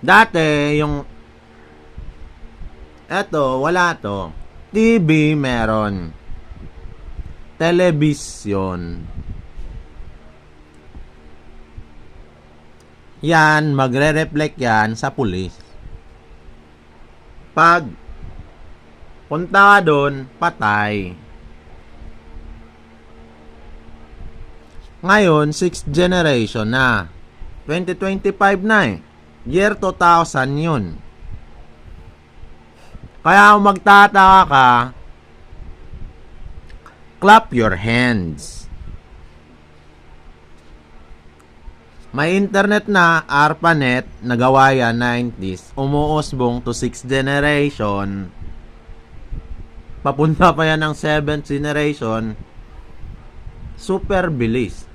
Dati, yung, eto, wala to. TV meron. Telebisyon. Yan, magre-reflect yan sa pulis. Pag punta ka doon, patay. Ngayon, 6th generation na. 2025 na eh. Year 2000 yun. Kaya kung magtataka ka, clap your hands. May internet na, ARPANET, nagawa yan 90s, umuusbong to 6th generation, papunta pa yan ng 7th generation, super bilis.